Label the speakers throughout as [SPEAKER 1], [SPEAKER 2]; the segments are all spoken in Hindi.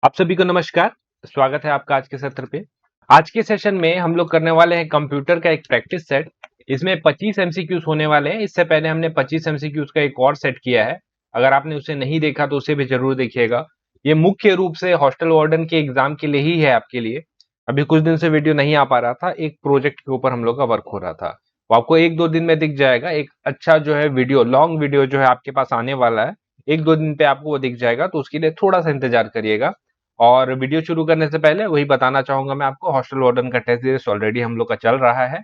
[SPEAKER 1] आप सभी को नमस्कार। स्वागत है आपका आज के सत्र पे। आज के सेशन में हम लोग करने वाले हैं कंप्यूटर का एक प्रैक्टिस सेट। इसमें 25 एमसीक्यूज होने वाले हैं। इससे पहले हमने 25 एमसीक्यूज का एक और सेट किया है। अगर आपने उसे नहीं देखा तो उसे भी जरूर देखिएगा। ये मुख्य रूप से हॉस्टल वार्डन के एग्जाम के लिए ही है, आपके लिए। अभी कुछ दिन से वीडियो नहीं आ पा रहा था, एक प्रोजेक्ट के ऊपर हम लोग का वर्क हो रहा था। वो आपको एक दो दिन में दिख जाएगा। एक अच्छा जो है वीडियो, लॉन्ग वीडियो जो है आपके पास आने वाला है। एक दो दिन पे आपको वो दिख जाएगा, तो उसके लिए थोड़ा सा इंतजार करिएगा। और वीडियो शुरू करने से पहले वही बताना चाहूंगा मैं आपको, हॉस्टल वार्डन का टेस्ट सीरीज ऑलरेडी हम लोग का चल रहा है,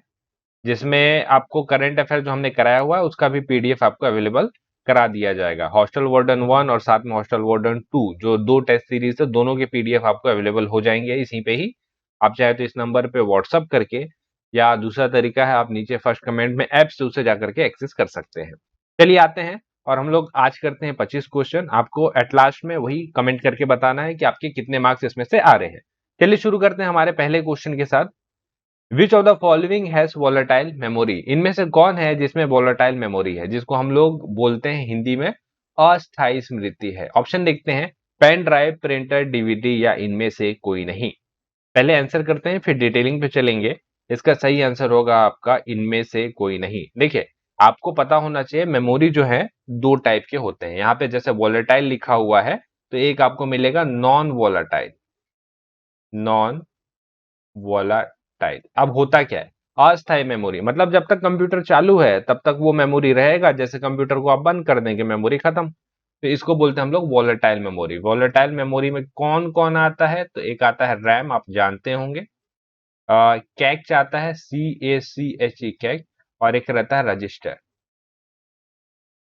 [SPEAKER 1] जिसमें आपको करंट अफेयर जो हमने कराया हुआ है उसका भी पीडीएफ आपको अवेलेबल करा दिया जाएगा। हॉस्टल वार्डन 1 और साथ में हॉस्टल वार्डन 2, जो दो टेस्ट सीरीज है, दोनों के पीडीएफ आपको अवेलेबल हो जाएंगे इसी पे ही। आप चाहे तो इस नंबर पे व्हाट्सअप करके, या दूसरा तरीका है आप नीचे फर्स्ट कमेंट में ऐप से उसे जाकर के एक्सेस कर सकते हैं। चलिए आते हैं, और हम लोग आज करते हैं 25 क्वेश्चन। आपको एट लास्ट में वही कमेंट करके बताना है कि आपके कितने मार्क्स इसमें से आ रहे हैं। चलिए शुरू करते हैं हमारे पहले क्वेश्चन के साथ। विच of the following has volatile memory? इनमें से कौन है जिसमें वोलेटाइल मेमोरी है, जिसको हम लोग बोलते हैं हिंदी में अस्थायी स्मृति है? ऑप्शन देखते हैं, पेन ड्राइव, प्रिंटर, डीवीडी, या इनमें से कोई नहीं। पहले आंसर करते हैं, फिर डिटेलिंग पे चलेंगे। इसका सही आंसर होगा आपका इनमें से कोई नहीं। देखिए, आपको पता होना चाहिए मेमोरी जो है दो टाइप के होते हैं। यहाँ पे जैसे वोलेटाइल लिखा हुआ है, तो एक आपको मिलेगा नॉन वोलेटाइल। Non volatile. अब होता क्या है, अस्थायी मेमोरी मतलब जब तक कंप्यूटर चालू है तब तक वो मेमोरी रहेगा, जैसे कंप्यूटर को आप बंद कर देंगे मेमोरी खत्म। तो इसको बोलते हैं हम लोग वोलेटाइल मेमोरी। वोलेटाइल मेमोरी में कौन कौन आता है? तो एक आता है रैम, आप जानते होंगे। कैच आता है, CACHE, कैच। और एक रहता है रजिस्टर।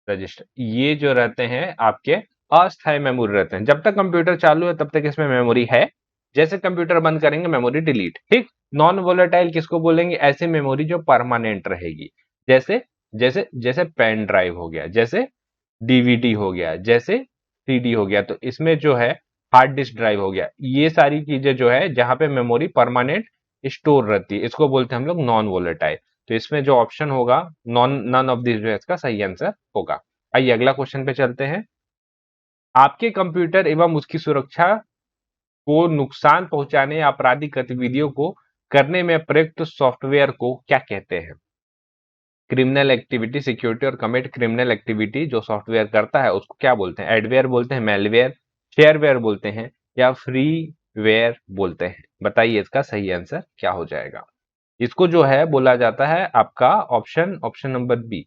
[SPEAKER 1] रजिस्टर, ये जो रहते हैं आपके अस्थायी मेमोरी रहते हैं। जब तक कंप्यूटर चालू है तब तक इसमें मेमोरी है, जैसे कंप्यूटर बंद करेंगे मेमोरी डिलीट। ठीक। नॉन वोलेटाइल किसको बोलेंगे? ऐसी मेमोरी जो परमानेंट रहेगी, जैसे जैसे जैसे पेन ड्राइव हो गया, जैसे डीवीडी हो गया, जैसे सीडी हो गया। तो इसमें जो है हार्ड डिस्क ड्राइव हो गया, ये सारी चीजें जो है जहां पे मेमोरी परमानेंट स्टोर रहती है, इसको बोलते हैं हम लोग नॉन वोलेटाइल। तो इसमें जो ऑप्शन होगा, नॉन ऑफ दिस जो है इसका सही आंसर होगा। आइए अगला क्वेश्चन पे चलते हैं। आपके कंप्यूटर एवं उसकी सुरक्षा को नुकसान पहुंचाने या आपराधिक गतिविधियों को करने में प्रयुक्त सॉफ्टवेयर को क्या कहते हैं? क्रिमिनल एक्टिविटी, सिक्योरिटी और कमिट क्रिमिनल एक्टिविटी जो सॉफ्टवेयर करता है उसको क्या बोलते हैं? एडवेयर बोलते हैं, मेलवेयर, शेयरवेयर बोलते हैं, या फ्रीवेयर बोलते हैं? बताइए इसका सही आंसर क्या हो जाएगा। इसको जो है बोला जाता है आपका ऑप्शन नंबर बी,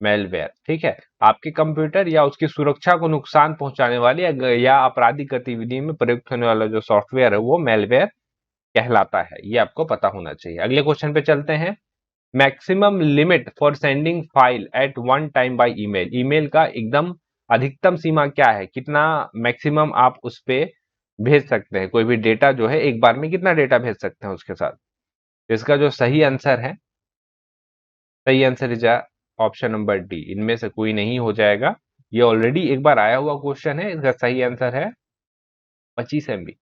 [SPEAKER 1] मेलवेयर। ठीक है। आपके कंप्यूटर या उसकी सुरक्षा को नुकसान पहुंचाने वाले या आपराधिक गतिविधि में प्रयुक्त होने वाला जो सॉफ्टवेयर है वो मेलवेयर कहलाता है। ये आपको पता होना चाहिए। अगले क्वेश्चन पे चलते हैं। Maximum limit for sending file eight one time by email? Email का एकदम अधिकतम सीमा क्या है? कितना मैक्सिमम आप उस पे भेज सकते हैं? कोई भी डेटा जो है एक बार में कितना डेटा भेज सकते हैं उसके साथ? इसका जो सही आंसर है, सही answer is option number D, इनमें से कोई नहीं हो जाएगा। ये ऑलरेडी एक बार आया हुआ क्वेश्चन है। इसका सही आंसर है 25 MB।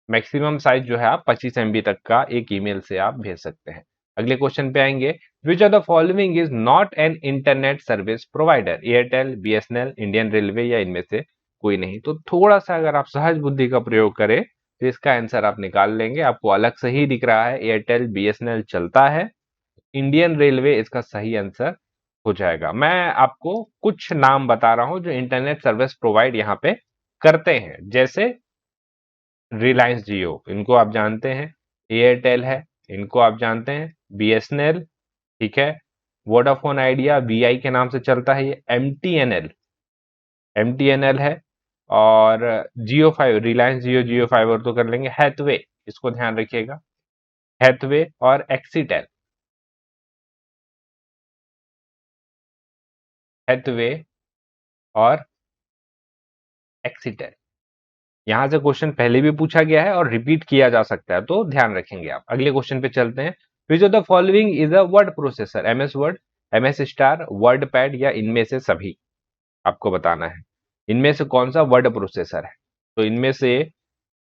[SPEAKER 1] मैक्सिमम साइज जो है आप 25 MB तक का एक ईमेल से आप भेज सकते हैं। अगले क्वेश्चन पे आएंगे। विच of the following is not an internet service provider? Airtel, BSNL, Indian railway, या इनमें से कोई नहीं? तो थोड़ा सा अगर आप सहज बुद्धि का प्रयोग करें तो इसका आंसर आप निकाल लेंगे। आपको अलग से ही दिख रहा है, एयरटेल, बीएसएनएल चलता है, इंडियन रेलवे इसका सही आंसर हो जाएगा। मैं आपको कुछ नाम बता रहा हूं जो इंटरनेट सर्विस प्रोवाइड यहाँ पे करते हैं, जैसे रिलायंस जियो, इनको आप जानते हैं। एयरटेल है, इनको आप जानते हैं। बीएसएनएल, ठीक है। वोडाफोन आइडिया, वीआई के नाम से चलता है ये। एमटीएनएल, एमटीएनएल है। और जियो फाइबर, रिलायंस जियो, जियो फाइबर तो कर लेंगे। हैथवे, इसको ध्यान रखिएगा, हैथवे। और एक्सीटेल, हैथवे और एक्सीटेल। यहां से क्वेश्चन पहले भी पूछा गया है और रिपीट किया जा सकता है, तो ध्यान रखेंगे आप। अगले क्वेश्चन पे चलते हैं। विच of the following is a word processor? MS word, MS star, word pad, या इनमें से सभी? आपको बताना है इनमें से कौन सा वर्ड प्रोसेसर है। तो इनमें से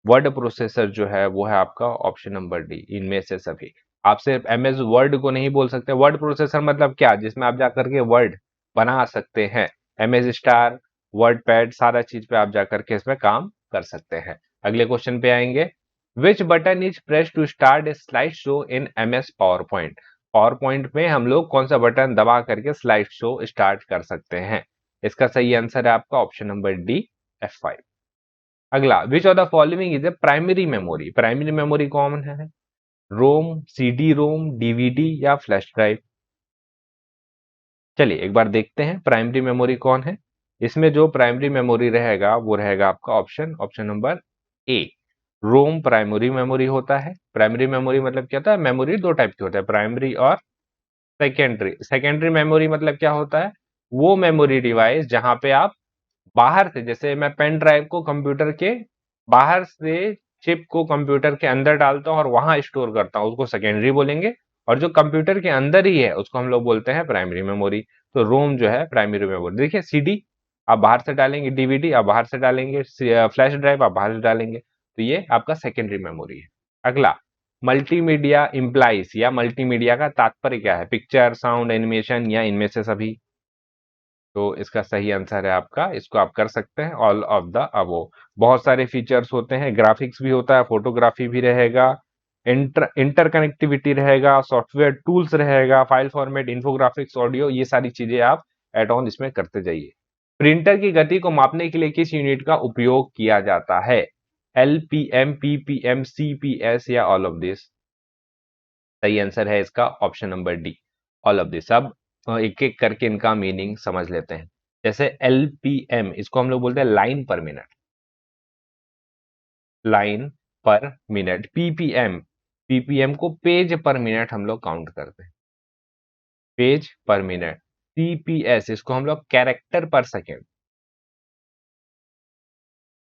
[SPEAKER 1] वर्ड प्रोसेसर जो है वो है आपका ऑप्शन नंबर डी, इनमें से सभी। आप सिर्फ एमएस वर्ड को नहीं बोल सकते। वर्ड प्रोसेसर मतलब क्या? जिसमें आप जाकर के वर्ड बना सकते हैं। एमएस स्टार, वर्ड पैड, सारा चीज पे आप जाकर के इसमें काम कर सकते हैं। अगले क्वेश्चन पे आएंगे, which button is press to start a slide show in MS power point. Power point में हम लोग कौन सा बटन दबा करके स्लाइड शो स्टार्ट कर सकते हैं? इसका सही आंसर है आपका ऑप्शन नंबर डी, F5। अगला, विच of the following is a primary memory. Primary memory कौन है? रोम, CD रोम, DVD या फ्लैश ड्राइव? चलिए एक बार देखते हैं प्राइमरी मेमोरी कौन है। इसमें जो प्राइमरी मेमोरी रहेगा वो रहेगा आपका option number A, ROM primary memory होता है। प्राइमरी मेमोरी मतलब क्या होता है? मेमोरी दो टाइप की होता है, प्राइमरी और सेकेंडरी। सेकेंडरी मेमोरी मतलब क्या होता है? वो मेमोरी डिवाइस जहां पे आप बाहर से, जैसे मैं पेन ड्राइव को कंप्यूटर के बाहर से चिप को कंप्यूटर के अंदर डालता हूं और वहां स्टोर करता हूं, उसको सेकेंडरी बोलेंगे। और जो कंप्यूटर के अंदर ही है उसको हम लोग बोलते हैं प्राइमरी मेमोरी। तो रोम जो है प्राइमरी मेमोरी। देखिए CD आप बाहर से डालेंगे, DVD आप बाहर से डालेंगे, फ्लैश ड्राइव आप बाहर से डालेंगे, तो ये आपका सेकेंडरी मेमोरी है। अगला, मल्टीमीडिया इम्प्लाइज या मल्टीमीडिया का तात्पर्य क्या है? पिक्चर, साउंड, एनिमेशन या इनमें से सभी? तो इसका सही आंसर है आपका, इसको आप कर सकते हैं ऑल ऑफ द अबव। बहुत सारे फीचर्स होते हैं, ग्राफिक्स भी होता है, फोटोग्राफी भी रहेगा, इंटरकनेक्टिविटी रहेगा, सॉफ्टवेयर टूल्स रहेगा, फाइल फॉर्मेट, इन्फोग्राफिक्स, ऑडियो, ये सारी चीजें आप एड ऑन इसमें करते जाइए। प्रिंटर की गति को मापने के लिए किस यूनिट का उपयोग किया जाता है? LPM, PPM, CPS या ऑल ऑफ दिस? सही आंसर है इसका option number D, all of this. अब एक एक करके इनका मीनिंग समझ लेते हैं। जैसे LPM, इसको हम लोग बोलते हैं लाइन पर मिनट, लाइन पर मिनट। PPM को पेज पर मिनट हम लोग काउंट करते हैं, पेज पर मिनट। CPS इसको हम लोग कैरेक्टर पर सेकेंड,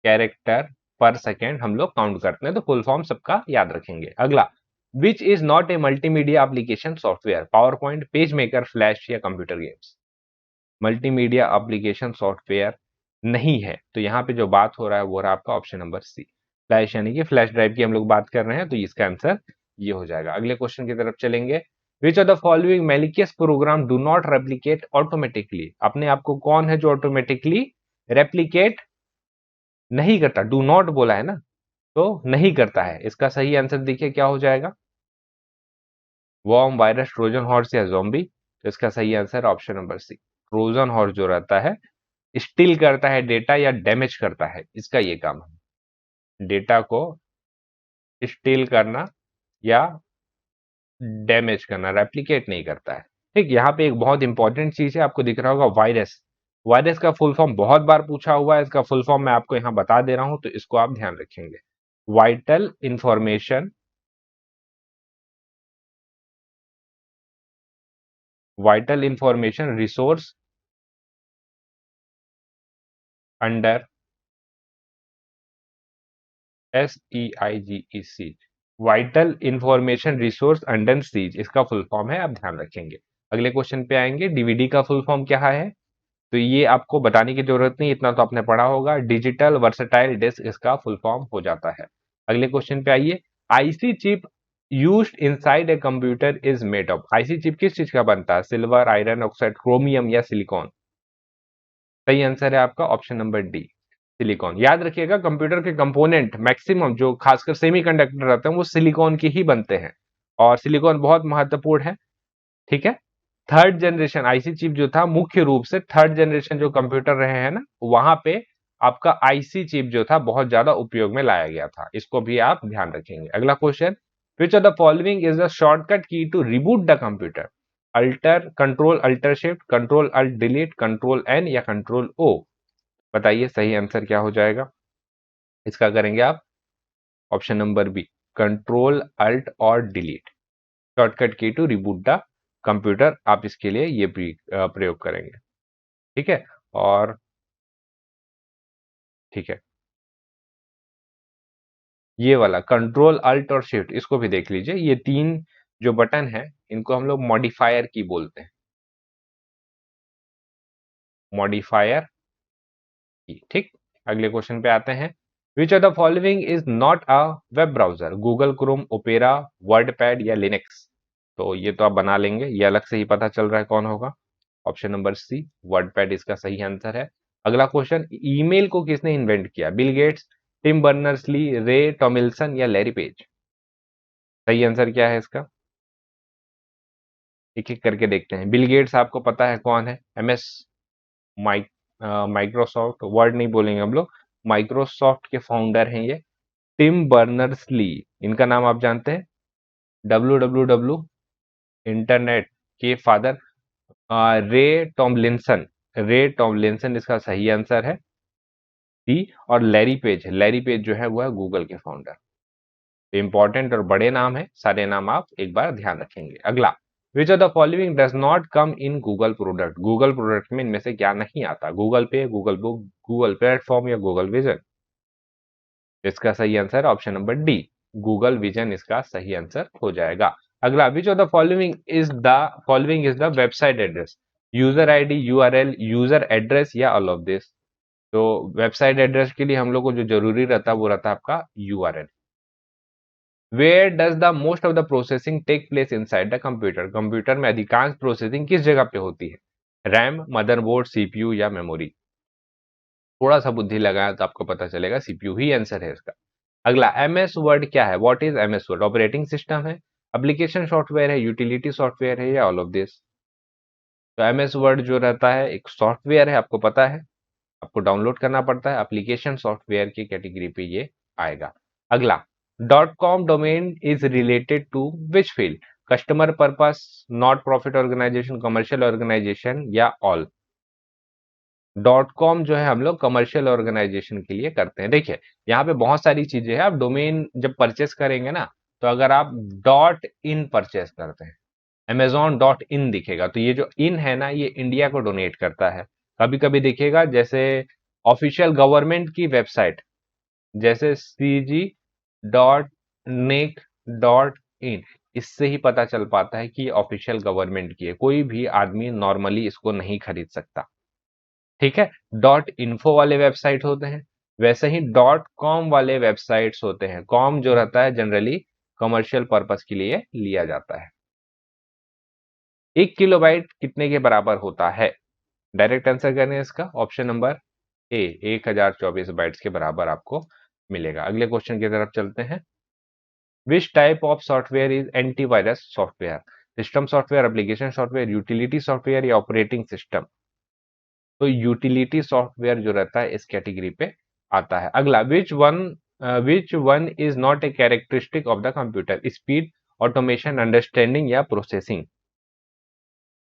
[SPEAKER 1] कैरेक्टर पर सेकेंड हम लोग काउंट करते हैं। तो फुल फॉर्म सबका याद रखेंगे। अगला, which is not a multimedia application software? Power point, page maker, flash या computer games? Multimedia application software नहीं है, तो यहाँ पे जो बात हो रहा है वो रहा आपका ऑप्शन नंबर सी, फ्लैश, यानी कि फ्लैश ड्राइव की हम लोग बात कर रहे हैं, तो इसका आंसर ये हो जाएगा। अगले क्वेश्चन की तरफ चलेंगे, which of the following malicious program do not replicate automatically. अपने आप को कौन है जो ऑटोमेटिकली रेप्लीकेट नहीं करता? डू नॉट बोला है ना, तो नहीं करता है। इसका सही आंसर देखिए क्या हो जाएगा, वॉर्म, वायरस, ट्रोजन हॉर्स या ज़ॉम्बी? तो इसका सही answer option number C, Trojan horse जो रहता है स्टील करता है डेटा या डैमेज करता है, इसका ये काम है, डेटा को स्टील करना या डैमेज करना, रेप्लिकेट नहीं करता है। ठीक, यहाँ पे एक बहुत इंपॉर्टेंट चीज है, आपको दिख रहा होगा वायरस। वायरस का फुल फॉर्म बहुत बार पूछा हुआ है, इसका फुल फॉर्म मैं आपको यहाँ बता दे रहा हूं, तो इसको आप ध्यान रखेंगे। Vital information, vital information resource under SEIGEC, vital information resource under seize, इसका फुल फॉर्म है, आप ध्यान रखेंगे। अगले क्वेश्चन पे आएंगे, डीवीडी का फुल फॉर्म क्या है? तो ये आपको बताने की जरूरत नहीं, इतना तो आपने पढ़ा होगा, डिजिटल वर्सेटाइल डिस्क इसका फुल फॉर्म हो जाता है। अगले क्वेश्चन पे आइए, IC chip used inside a computer is made of. IC chip किस चीज का बनता है? सिल्वर, आयरन ऑक्साइड, क्रोमियम या सिलिकॉन? सही आंसर है आपका ऑप्शन नंबर डी, सिलिकॉन। याद रखिएगा कंप्यूटर के कंपोनेंट मैक्सिमम जो खासकर सेमीकंडक्टर रहते हैं वो सिलिकॉन के ही बनते हैं, और सिलिकॉन बहुत महत्वपूर्ण है। ठीक है, थर्ड जनरेशन आईसी चिप जो था, मुख्य रूप से थर्ड जनरेशन जो कंप्यूटर रहे हैं ना, वहां पे आपका आईसी चिप जो था बहुत ज्यादा उपयोग में लाया गया था, इसको भी आप ध्यान रखेंगे। अगला question, which of the following is the shortcut key to reboot the computer? Alter, control alter shift, control alt delete, control N या कंट्रोल ओ? बताइए सही आंसर क्या हो जाएगा? इसका करेंगे आप option number B, control alt और delete, shortcut key to reboot the computer, आप इसके लिए ये प्रयोग करेंगे। ठीक है, और ठीक है, ये वाला कंट्रोल अल्ट और शिफ्ट इसको भी देख लीजिए, ये तीन जो बटन है इनको हम लोग मॉडिफायर की बोलते हैं, मॉडिफायर की। ठीक, अगले क्वेश्चन पे आते हैं, विच of the following is not a web browser? Google Chrome, opera, WordPad या लिनक्स? तो ये तो आप बना लेंगे, ये अलग से ही पता चल रहा है कौन होगा, ऑप्शन नंबर सी, वर्डपैड इसका सही आंसर है। अगला क्वेश्चन, ईमेल को किसने इन्वेंट किया? बिल गेट्स, टिम बर्नर्स-ली, रे टॉमिल्सन या लैरी पेज? सही आंसर क्या है इसका? एक-एक करके देखते हैं। बिल गेट्स आपको पता है कौन है? एमएस माइक माइक्रोसॉफ्ट, वर्ड नहीं बोलेंगे हम लोग, माइक्रोसॉफ्ट के फाउंडर हैं ये। टिम बर्नर्स-ली, इनका नाम आप जानते हैं? डब्ल्यूडब्ल्यूडब्ल्यू इंटरनेट के फादर। रे टॉमलिंसन, रे टॉमलिंसन इसका सही आंसर है डी। और लैरी पेज जो है वो है गूगल के फाउंडर। इंपॉर्टेंट और बड़े नाम है, सारे नाम आप एक बार ध्यान रखेंगे। अगला, विच of the following does not come in Google product? Google product में इनमें से क्या नहीं आता? गूगल पे, गूगल बुक, गूगल प्लेटफॉर्म या गूगल विजन? इसका सही answer option number D, Google vision इसका सही आंसर हो जाएगा। अगला, विच of the following is the website address? User ID, URL, user address या ऑल ऑफ दिस? तो वेबसाइट एड्रेस के लिए हम लोग को जो जरूरी रहता है वो रहता है आपका URL. Where does the most of the processing take place inside the computer? Computer में अधिकांश प्रोसेसिंग किस जगह पे होती है? रैम, मदरबोर्ड, सीपीयू या मेमोरी? थोड़ा सा बुद्धि लगाया तो आपको पता चलेगा सीपीयू ही आंसर है इसका। अगला, एमएस वर्ड क्या है? What is MS word? Operating system है, एप्लीकेशन सॉफ्टवेयर है, यूटिलिटी सॉफ्टवेयर है या ऑल ऑफ दिस? तो एमएस वर्ड जो रहता है एक सॉफ्टवेयर है, आपको पता है, आपको डाउनलोड करना पड़ता है, एप्लीकेशन सॉफ्टवेयर की कैटेगरी पे ये आएगा। अगला, dot com domain is related to which field? Customer purpose, not profit organisation, commercial organisation या ऑल? डॉट कॉम जो है हम लोग कमर्शियल ऑर्गेनाइजेशन के लिए करते हैं। देखिए, यहाँ पे बहुत सारी चीजें हैं। आप डोमेन जब परचेस करेंगे ना, तो अगर आप डॉट इन परचेस करते हैं, अमेजोन डॉट इन दिखेगा, तो ये जो इन है ना, ये इंडिया को डोनेट करता है। कभी कभी दिखेगा जैसे ऑफिशियल गवर्नमेंट की वेबसाइट, जैसे cg.nic.in, इससे ही पता चल पाता है कि ऑफिशियल गवर्नमेंट की है। कोई भी आदमी नॉर्मली इसको नहीं खरीद सकता। ठीक है, डॉट इन्फो वाले वेबसाइट होते हैं, वैसे ही डॉट कॉम वाले वेबसाइट्स होते हैं। कॉम जो रहता है जनरली कमर्शियल पर्पस के लिए लिया जाता है। 1 किलोबाइट कितने के बराबर होता है? डायरेक्ट आंसर करने हैं इसका, ऑप्शन नंबर ए, 1024 बाइट्स के बराबर आपको मिलेगा। अगले क्वेश्चन की तरफ चलते हैं। Which type of software is antivirus software? System software, application software, utility software या ऑपरेटिंग सिस्टम? तो यूटिलिटी सॉफ्टवेयर जो रहता है इस कैटेगरी पे आता है। अगला, which one is not a characteristic of the computer? Speed, automation, understanding या प्रोसेसिंग?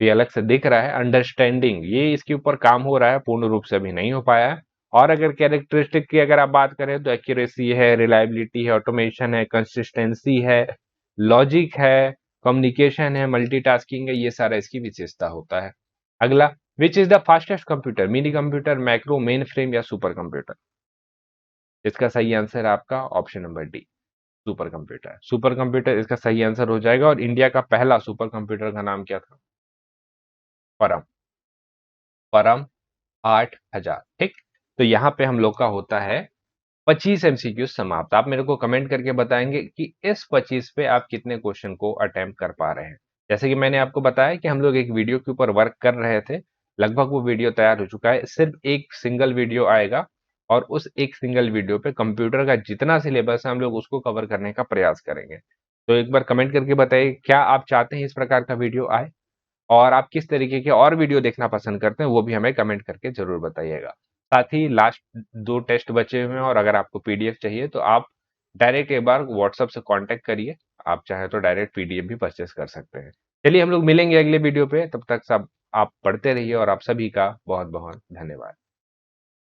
[SPEAKER 1] ये अलग से दिख रहा है अंडरस्टैंडिंग, ये इसके ऊपर काम हो रहा है, पूर्ण रूप से अभी नहीं हो पाया है। और अगर कैरेक्टरिस्टिक की अगर आप बात करें तो एक्यूरेसी है, रिलायबिलिटी है, ऑटोमेशन है, कंसिस्टेंसी है, लॉजिक है, कम्युनिकेशन है, मल्टीटास्किंग है, ये सारा इसकी विशेषता होता है। अगला, which is the fastest computer? Mini computer, macro, main frame या सुपर कंप्यूटर? इसका सही आंसर आपका option number D, super computer. Super computer इसका सही आंसर हो जाएगा। और इंडिया का पहला सुपर कंप्यूटर का नाम क्या था? परम, परम 8000। ठीक, तो यहाँ पे हम लोग का होता है 25 एमसीक्यू समाप्त। आप मेरे को कमेंट करके बताएंगे कि इस 25 पे आप कितने क्वेश्चन को अटेम्प्ट कर पा रहे हैं। जैसे कि मैंने आपको बताया कि हम लोग एक वीडियो के ऊपर वर्क कर रहे थे, लगभग वो वीडियो तैयार हो चुका है। सिर्फ एक सिंगल वीडियो आएगा और उस एक सिंगल वीडियो पे कंप्यूटर का जितना सिलेबस है हम लोग उसको कवर करने का प्रयास करेंगे। तो एक बार कमेंट करके बताइए, क्या आप चाहते हैं इस प्रकार का वीडियो आए? और आप किस तरीके के और वीडियो देखना पसंद करते हैं वो भी हमें कमेंट करके जरूर बताइएगा। साथ ही लास्ट 2 टेस्ट बचे हुए हैं और अगर आपको पीडीएफ चाहिए तो आप डायरेक्ट एक बार व्हाट्सएप से कांटेक्ट करिए। आप चाहे तो डायरेक्ट पीडीएफ भी परचेस कर सकते हैं। चलिए हम लोग मिलेंगे अगले वीडियो पे, तब तक सब आप पढ़ते रहिए और आप सभी का बहुत-बहुत धन्यवाद।